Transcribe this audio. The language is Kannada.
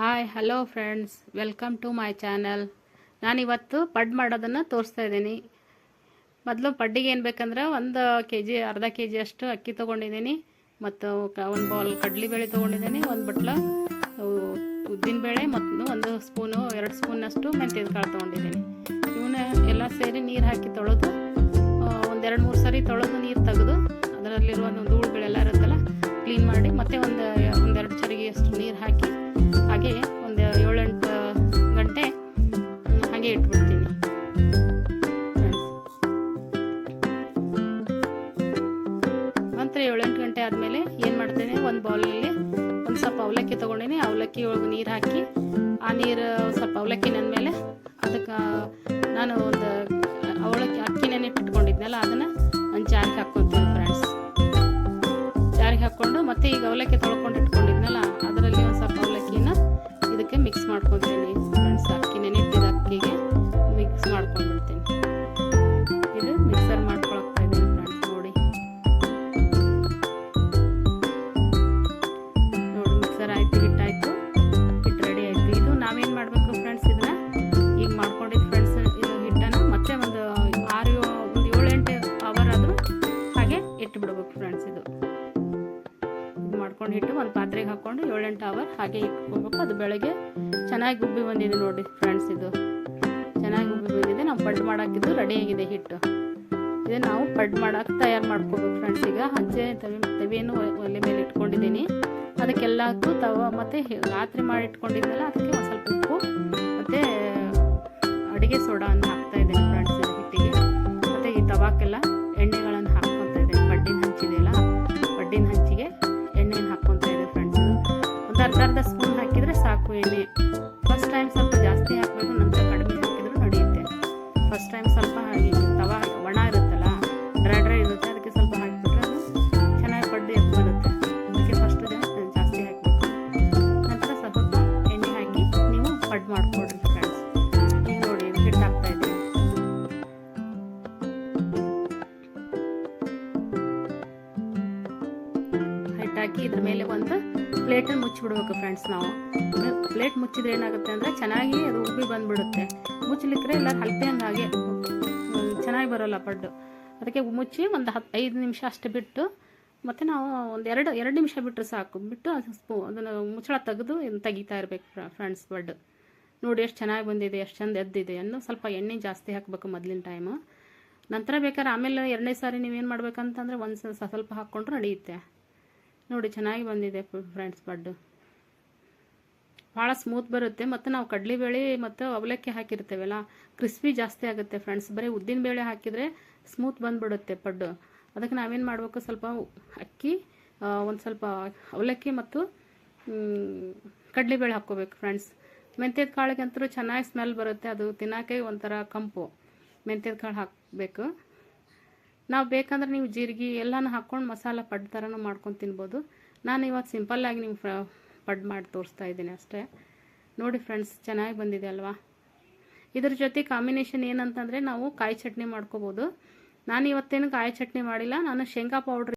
Hi hello friends, welcome to my channel. ನಾನಿವತ್ತು ಪಡ್ ಮಾಡೋದನ್ನು ತೋರಿಸ್ತಾ ಇದ್ದೀನಿ. ಮೊದಲು ಪಡ್ಡಿಗೆ ಏನು ಬೇಕಂದ್ರೆ ಅರ್ಧ ಕೆ ಜಿ ಅಷ್ಟು ಅಕ್ಕಿ ತೊಗೊಂಡಿದ್ದೀನಿ, ಮತ್ತು ಒಂದು ಬೌಲ್ ಕಡಲೆಬೇಳೆ ತೊಗೊಂಡಿದ್ದೀನಿ, ಒಂದು ಬಟ್ಲ ಉದ್ದಿನಬೇಳೆ ಮತ್ತು 2 ಸ್ಪೂನಷ್ಟು ಮೆಂತ್ಯದ ಕಾಳು ತೊಗೊಂಡಿದ್ದೀನಿ. ಇವನ್ನ ಎಲ್ಲ ಸೇರಿ ನೀರು ಹಾಕಿ ತೊಳೆದು 2-3 ಸರಿ ತೊಳೆದು ನೀರು ತೆಗೆದು ಅದರಲ್ಲಿರುವ ಧೂಳುಗಳೆಲ್ಲ ಇರುತ್ತಲ್ಲ ಕ್ಲೀನ್ ಮಾಡಿ, ಮತ್ತೆ ಒಂದೆರಡು ಚರಿಗೆಯಷ್ಟು ನೀರು ಹಾಕಿ ಹಾಗೆ ಒಂದು 7-8 ಗಂಟೆ ಹಾಗೆ ಇಟ್ಬಿಡ್ತೀನಿ. ನಂತರ 7-8 ಗಂಟೆ ಆದಮೇಲೆ ಏನು ಮಾಡ್ತೇನೆ, ಒಂದು ಬೌಲಲ್ಲಿ ಒಂದು ಸ್ವಲ್ಪ ಅವಲಕ್ಕಿ ತೊಗೊಂಡಿನಿ. ಅವಲಕ್ಕಿ ಒಳಗೆ ನೀರು ಹಾಕಿ, ಆ ನೀರು ಸ್ವಲ್ಪ ಅವಲಕ್ಕಿ ನೆಂದಮೇಲೆ ಅದಕ್ಕೆ ನಾನು ಅಕ್ಕಿ ನೆನೆಟ್ಟಿಟ್ಕೊಂಡಿದ್ನಲ್ಲ ಅದನ್ನು ಒಂದು ಜಾರಿಗೆ ಹಾಕ್ಕೊತೀನಿ ಫ್ರೆಂಡ್ಸ್. ಜಾರಿಗೆ ಹಾಕ್ಕೊಂಡು ಮತ್ತೆ ಈಗ ಅವಲಕ್ಕಿ ತೊಳ್ಕೊಂಡು ಇಟ್ಕೊಂಡಿದ್ನಲ್ಲ ಅದರಲ್ಲಿ ಒಂದು ಸ್ವಲ್ಪ ಅವಲಕ್ಕಿನ ಇದಕ್ಕೆ ಮಿಕ್ಸ್ ಮಾಡ್ಕೊತೀನಿ ಫ್ರೆಂಡ್ಸ್. ಅಕ್ಕಿ ನೆನೆಟ್ಟಿದ ಅಕ್ಕಿಗೆ ಮಿಕ್ಸ್ ಮಾಡ್ಕೊಂಡ್ಬಿಡ್ತೀನಿ. ಇದು ಮಿಕ್ಸರ್ ಮಾಡ್ಕೊಳ್ತಾ ಇದ್ದೀನಿ ಫ್ರೆಂಡ್ಸ್. ನೋಡಿ ಮಿಕ್ಸರ್ ಆಯಿತು, ಹಿಟ್ಟಾಯಿತು, ಹಿಟ್ಟು ರೆಡಿ ಆಯಿತು. ಇದು ನಾವೇನು ಮಾಡಬೇಕು ಫ್ರೆಂಡ್ಸ್, ಇದನ್ನ ಈಗ ಮಾಡ್ಕೊಂಡಿದ್ದು ಫ್ರೆಂಡ್ಸ್, ಇದು ಹಿಟ್ಟನ್ನು ಮತ್ತೆ ಒಂದು 7-8 ಅವರ್ ಆದರೂ ಹಾಗೆ ಇಟ್ಟುಬಿಡ್ಬೇಕು ಫ್ರೆಂಡ್ಸ್. ಇದು ಮಾಡ್ಕೊಂಡು ಹಿಟ್ಟು ಒಂದು ಪಾತ್ರೆಗೆ ಹಾಕ್ಕೊಂಡು 7-8 ಅವರ್ ಹಾಗೆ ಇಟ್ಕೊಬೇಕು. ಅದು ಬೆಳಗ್ಗೆ ಚೆನ್ನಾಗಿ ಉಬ್ಬಿ ಬಂದಿದೆ ನೋಡಿ ಫ್ರೆಂಡ್ಸ್. ಇದು ಚೆನ್ನಾಗಿ ಉಬ್ಬಿ ಬಂದಿದೆ. ನಾವು ಪಡ್ ಮಾಡೋಕ್ಕಿದ್ದು ರೆಡಿಯಾಗಿದೆ ಹಿಟ್ಟು. ಇದನ್ನು ನಾವು ಪಡ್ ಮಾಡೋಕೆ ತಯಾರು ಮಾಡ್ಕೋಬೇಕು ಫ್ರೆಂಡ್ಸ್. ಈಗ ಹಂಚೆ ತವಿಯನ್ನು ಒಲೆ ಮೇಲೆ ಇಟ್ಕೊಂಡಿದ್ದೀನಿ. ಅದಕ್ಕೆಲ್ಲಕ್ಕೂ ಮತ್ತು ರಾತ್ರಿ ಮಾಡಿ ಇಟ್ಕೊಂಡಿದ್ದೆಲ್ಲ ಅದಕ್ಕೆ ಒಂದು ಸ್ವಲ್ಪ ಉಪ್ಪು ಮತ್ತು ಅಡುಗೆ ಸೋಡಾವನ್ನು ಹಾಕ್ತಾ ಇದ್ದೀನಿ ಫ್ರೆಂಡ್ಸ್ ಇದು ಹಿಟ್ಟಿಗೆ. ಮತ್ತು ಈ ತವಾಕ್ಕೆಲ್ಲ ಎಣ್ಣೆಗಳನ್ನು ಹಾಕ್ಕೊತಾ ಇದ್ದೀನಿ. ಪಡ್ಡಿನ ಹಂಚಿದೆಯಲ್ಲ, ಪಡ್ಡಿನ ಹಂಚಿಗೆ ಎಣ್ಣೆನ ಹಾಕ್ಕೊತಾ ಇದೆ ಫ್ರೆಂಡ್ಸ್. ಒಂದು ಅರ್ಧ ಸ್ಪೂನ್ ಹಾಕಿದರೆ ಸಾಕು ಎಣ್ಣೆ. ಫಸ್ಟ್ ಟೈಮ್ ಸ್ವಲ್ಪ ಜಾಸ್ತಿ ಹಾಕಬೇಕು, ನಂತರ ಕಡಿಮೆ ಹಾಕಿದರೂ ನಡೆಯುತ್ತೆ. ಫಸ್ಟ್ ಟೈಮ್ ಸ್ವಲ್ಪ ತವಾ ಒಣ ಇರುತ್ತಲ್ಲ, ಡ್ರೈ ಇರುತ್ತೆ, ಅದಕ್ಕೆ ಸ್ವಲ್ಪ ಹಾಕಿಬಿಟ್ರೆ ಅದು ಚೆನ್ನಾಗಿ ಪಡ್ಡು ಎದ್ದು ಬರುತ್ತೆ. ಅದಕ್ಕೆ ಫಸ್ಟ್ ಜಾಸ್ತಿ ಹಾಕಬೇಕು. ನಂತರ ಸ್ವಲ್ಪ ಎಣ್ಣೆ ಹಾಕಿ ನೀವು ಪಡ್ ಮಾಡಿಕೊಡ್ರಿ ಫ್ರೆಂಡ್ಸ್. ಈಗ ನೋಡಿ ಹಿಟ್ಟು ಹಾಕ್ತಾ ಇದ್ದೀನಿ. ಹಿಟ್ಟಾಕಿ ಇದ್ರ ಮೇಲೆ ಒಂದು ಪ್ಲೇಟನ್ನು ಮುಚ್ಚಿಬಿಡ್ಬೇಕು ಫ್ರೆಂಡ್ಸ್. ನಾವು ಪ್ಲೇಟ್ ಮುಚ್ಚಿದ್ರೆ ಏನಾಗುತ್ತೆ ಅಂದರೆ ಚೆನ್ನಾಗಿ ಅದು ಉಬ್ಬಿ ಬಂದುಬಿಡುತ್ತೆ. ಮುಚ್ಚಲಿಕ್ಕೆ ಎಲ್ಲ ಹಲ್ಪೆ ಹಾಗೆ ಚೆನ್ನಾಗಿ ಬರೋಲ್ಲ ಪಡ್ಡು. ಅದಕ್ಕೆ ಮುಚ್ಚಿ ಒಂದು 5 ನಿಮಿಷ ಅಷ್ಟು ಬಿಟ್ಟು, ಮತ್ತು ನಾವು ಒಂದು 2 ನಿಮಿಷ ಬಿಟ್ಟರೆ ಸಾಕು. ಬಿಟ್ಟು ಅದನ್ನು ಮುಚ್ಚಳ ತೆಗೆದು ತೆಗಿತಾ ಇರಬೇಕು ಫ್ರೆಂಡ್ಸ್. ಪಡ್ಡು ನೋಡಿ ಎಷ್ಟು ಚೆನ್ನಾಗಿ ಬಂದಿದೆ, ಎಷ್ಟು ಚಂದ ಎದ್ದಿದೆ. ಸ್ವಲ್ಪ ಎಣ್ಣೆ ಜಾಸ್ತಿ ಹಾಕಬೇಕು ಮೊದಲಿನ ಟೈಮು. ನಂತರ ಬೇಕಾದ್ರೆ ಆಮೇಲೆ 2ನೇ ಸಾರಿ ನೀವೇನು ಮಾಡ್ಬೇಕಂತಂದರೆ ಸ್ವಲ್ಪ ಹಾಕ್ಕೊಂಡ್ರೆ ನಡೆಯುತ್ತೆ. ನೋಡಿ ಚೆನ್ನಾಗಿ ಬಂದಿದೆ ಫ್ರೆಂಡ್ಸ್. ಪಡ್ಡು ಭಾಳ ಸ್ಮೂತ್ ಬರುತ್ತೆ. ಮತ್ತು ನಾವು ಕಡಲೆಬೇಳೆ ಮತ್ತು ಅವಲಕ್ಕಿ ಹಾಕಿರ್ತೇವಲ್ಲ, ಕ್ರಿಸ್ಪಿ ಜಾಸ್ತಿ ಆಗುತ್ತೆ ಫ್ರೆಂಡ್ಸ್. ಬರೀ ಉದ್ದಿನಬೇಳೆ ಹಾಕಿದರೆ ಸ್ಮೂತ್ ಬಂದುಬಿಡುತ್ತೆ ಪಡ್ಡು. ಅದಕ್ಕೆ ನಾವೇನು ಮಾಡಬೇಕು, ಸ್ವಲ್ಪ ಅಕ್ಕಿ, ಒಂದು ಸ್ವಲ್ಪ ಅವಲಕ್ಕಿ ಮತ್ತು ಕಡಲೆಬೇಳೆ ಹಾಕ್ಕೋಬೇಕು ಫ್ರೆಂಡ್ಸ್. ಮೆಂತ್ಯದ ಕಾಳಿಗಂತೂ ಚೆನ್ನಾಗಿ ಸ್ಮೆಲ್ ಬರುತ್ತೆ. ಅದು ತಿನ್ನೋಕೆ ಒಂಥರ ಕಂಪು. ಮೆಂತ್ಯದ ಕಾಳು ಹಾಕಬೇಕು. ನಾವು ಬೇಕಂದ್ರೆ ನೀವು ಜೀರಿಗೆ ಎಲ್ಲನೂ ಹಾಕ್ಕೊಂಡು ಮಸಾಲ ಪಡ್ ಥರನೂ ಮಾಡ್ಕೊಂಡು ತಿನ್ಬೋದು. ನಾನು ಇವತ್ತು ಸಿಂಪಲ್ಲಾಗಿ ನೀವು ಪಡ್ ಮಾಡಿ ತೋರಿಸ್ತಾ ಇದ್ದೀನಿ ಅಷ್ಟೇ. ನೋಡಿ ಫ್ರೆಂಡ್ಸ್, ಚೆನ್ನಾಗಿ ಬಂದಿದೆ ಅಲ್ವಾ. ಇದ್ರ ಜೊತೆ ಕಾಂಬಿನೇಷನ್ ಏನಂತಂದರೆ ನಾವು ಕಾಯಿ ಚಟ್ನಿ ಮಾಡ್ಕೋಬೋದು. ನಾನು ಇವತ್ತೇನು ಕಾಯಿ ಚಟ್ನಿ ಮಾಡಿಲ್ಲ, ನಾನು ಶೇಂಗಾ ಪೌಡ್ರ್